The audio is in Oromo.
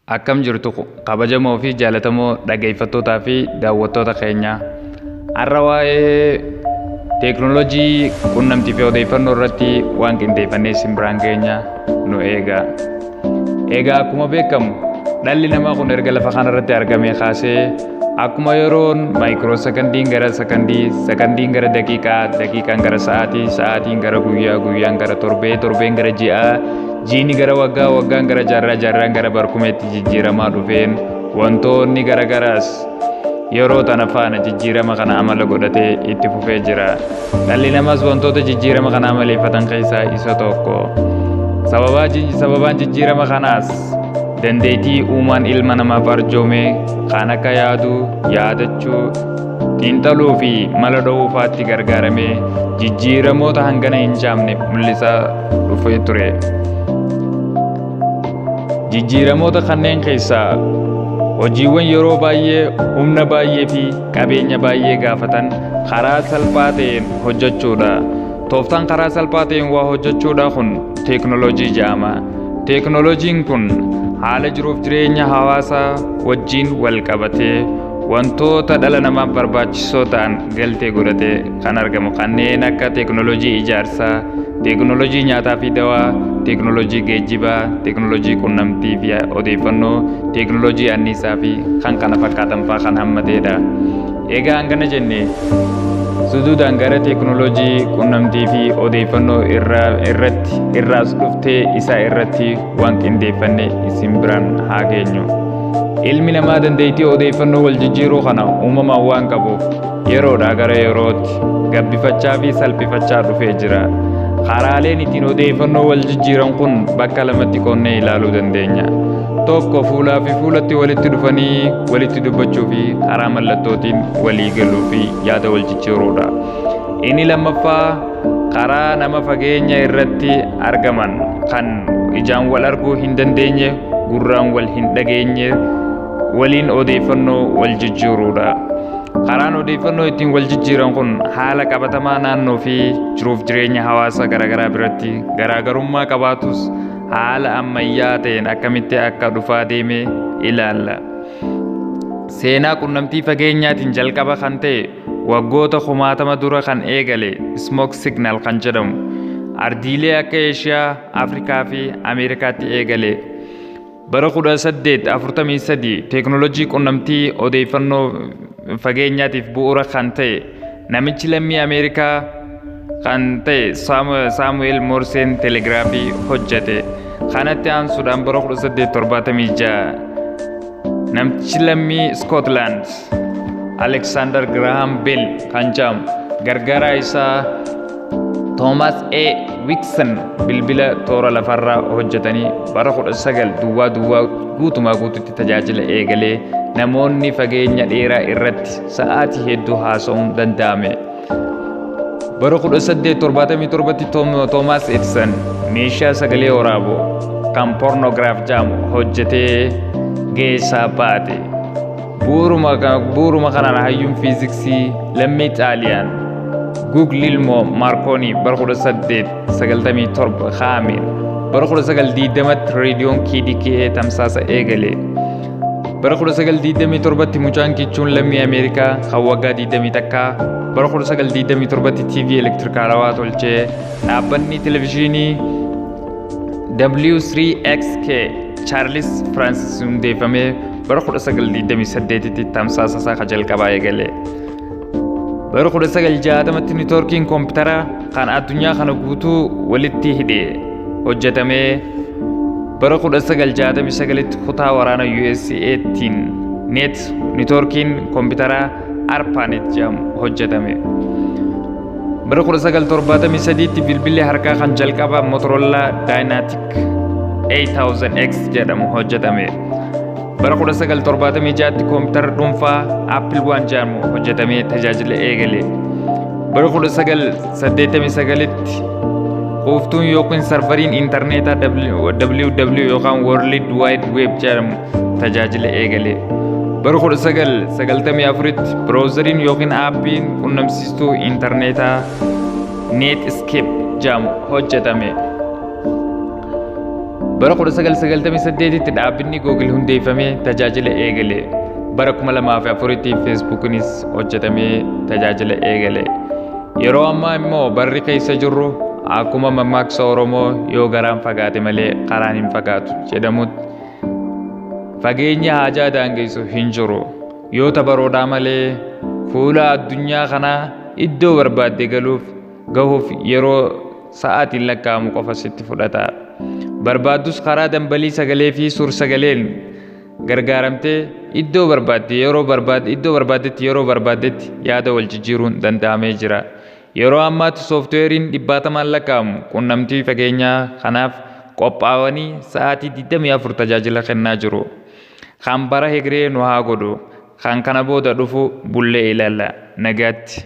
Akkam jirtu kabajamoo fi jaalatamoo dhaggeeffattootaa fi daawwattoota keenya. Har'a waa'ee teekinooloojii quunnamtii fi odeeffannoo irratti waan qindeeffannee simbiraan keenya nu eega. Egaa akkuma beekamu dhalli namaa kun erga lafa kanarratti argamee kaasee akkuma yeroon maayikiroo sekondiin gara sekondii, sekondiin gara daqiiqaa, daqiiqaan gara sa'aatii, sa'aatiin gara guyyaa, guyyaan gara torbee, torbeen gara ji'aa, jiini gara waggaa, waggaan gara jaarraa, jaarraan gara barkumeetti jijjiiramaa dhufeen wantoonni garagaraas yeroo tana faana jijjiirama kana amala godhatee itti fufee jira. Dhalli namaas wantoota jijjiirama kana amaleeffatan keessaa isa tokko. Sababaan jijjiirama kanaas dandeettii uumaan ilma namaaf arjoome kan akka yaaduu, yaadachuu, xiinxaluu fi mala dhoowwaatti gargaaramee jijjiiramoota hangana hin jaamne mul'isaa dhufee ture. Jijjiiramoota kanneen keessaa hojiiwwan yeroo baay'ee, humna baay'ee fi qabeenya baay'ee gaafatan karaa salphaa ta'een hojjechuudha. Tooftaan karaa salphaa ta'een waa hojjechuudha kun teekinooloojii jedhama. Teekinooloojiin kun haala jiruuf jireenya hawaasaa wajjin wal qabatee wantoota dhala namaaf barbaachisoo ta'an galtee godhatee kan argamu kanneen akka teekinooloojii ijaarsaa, teekinooloojii nyaataa fi dawaa, teekinooloojii geejjibaa, teekinooloojii quunnamtii fi odeeffannoo, teekinooloojii anniisaa fi kan kana fakkaatan fa'aa kan hammateedha. Egaa hangana jennee suduudhaan gara teekinooloojii quunnamtii fi odeeffannoo irraas dhuftee isaa irratti waan qindeeffannee isin biraan haa geenyu. Ilmi namaa dandeettii odeeffannoo wal jijjiiruu kana uumamaan waan qabuuf yeroodhaa gara yerootti gabbifachaa fi salphifachaa dhufee jira. Karaaleen ittiin odeeffannoo wal jijjiiran kun bakka lamatti qoonnee ilaaluu dandeenya. Tokko fuulaa fi fuulatti walitti dhufanii walitti dubbachuu fi karaa mallattootiin walii galuu fi yaada wal jijjiiruudha. Inni lammaffaa karaa nama fageenya irratti argaman kan ijaan wal arguu hin dandeenye, gurraan wal hin dhageenye waliin odeeffannoo wal jijjiiruudha. Karaan odeeffannoo ittiin wal jijjiiran kun haala qabatamaa naannoo fi jiruuf jireenya hawaasa garaagaraa biratti garaagarummaa qabaatus haala ammayyaa ta'een akkamitti akka dhufaa deeme ilaalla. Seenaa quunnamtii fageenyaatiin jalqaba kan ta'e waggoota 60 dura kan eegale smoke signal kan jedhamu ardiilee akka Eeshiyaa, Afrikaa fi Ameerikaatti eegale. Bara 1843 teekinooloojii quunnamtii odeeffannoo fageenyaatiif bu'uura kan ta'e namichi lammii Ameerikaa kan ta'e Saamu'eel Moorseen teelegiraafii hojjete. Kanatti aansuudhaan bara 1876 namichi lammii Scotland Alexander Graham Bell kan jedhamu gargaaraa isaa Thomas A. Wilson bilbila toora lafarraa hojjetanii bara 19 duwwaa guutumaa guututti tajaajila eegalee namoonni fageenya dheeraa irratti sa'aatii hedduu haasa'uun danda'ame. Bara 1877tti Thomas Edison meeshaa sagalee waraaboo kan pornograaf jedhamu hojjetee geessaa baate. Bu'uuruma kanaan hayyuun fiiziksii lammii Xaaliyaan Guglielmo Marconi bara 1897 kaa'ameen bara 1920tti reediyoon KDKA tamsaasa eegale. Bara 1927tti mucaan kichuun lammii Ameerikaa kan waggaa 21 bara 1927tti TV elektirikaalawaa tolchee dhaabbanni televezyiinii W3XK Charles Francis hundeeffamee bara 1928tti tamsaasa isaa jalqabaa eegale. Bara 1960tti niitoorkiin koompitaraa kan addunyaa kana guutuu walitti hidhee hojjetamee bara 1969tti kutaa waraana USA'tiin niitoorkiin koompitaraa ARPANET jedhamu hojjetame. Bara 1973tti bilbilli harkaa kan jalqabaa Motorola Dynatic 8000X jedhamu hojjetame. Bara 1976tti koompitara dhuunfaa Apple One jedhamu hojjetamee tajaajila eegale. Bara 1989tti quuftuun yookiin sarvariin intarneetaa WWW yookaan World Wide Web jedhamu tajaajila eegale. Bara 1994tti browseriin yookiin aappiin quunnamsiistuu intarneetaa Netscape jedhamu hojjetame. Bara 1998tti dhaabbanni Google hundeeffamee tajaajila eegale. Bara 2004tti Facebookinis hojjetamee tajaajila eegale. Yeroo ammaa immoo barri keessa jirru akkuma mammaaksa Oromoo yoo garaan fagaate malee karaan hin fagaatu jedhamutti fageenya haajaa daangessu hin jiru. Yoo tabaroodhaa malee fuula addunyaa kanaa iddoo barbaadde gahuuf yeroo sa'aatiin lakkaa'amu qofa sitti fudhata. Barbaaddus karaa dambalii sagalee fi suur sagaleen gargaaramtee iddoo barbaaddetti yeroo barbaaddetti yaada wal jijjiiruun danda'amee jira. Yeroo ammaatti sooftiweeriin 100 lakkaa'amu qunnamtii fageenyaa kanaaf qophaa'anii sa'aatii 24 tajaajila kennaa jiru. Kan bara Hegeree nu haa godhu, kan kana booda dhufu bullee ilaalla. Nagaatti.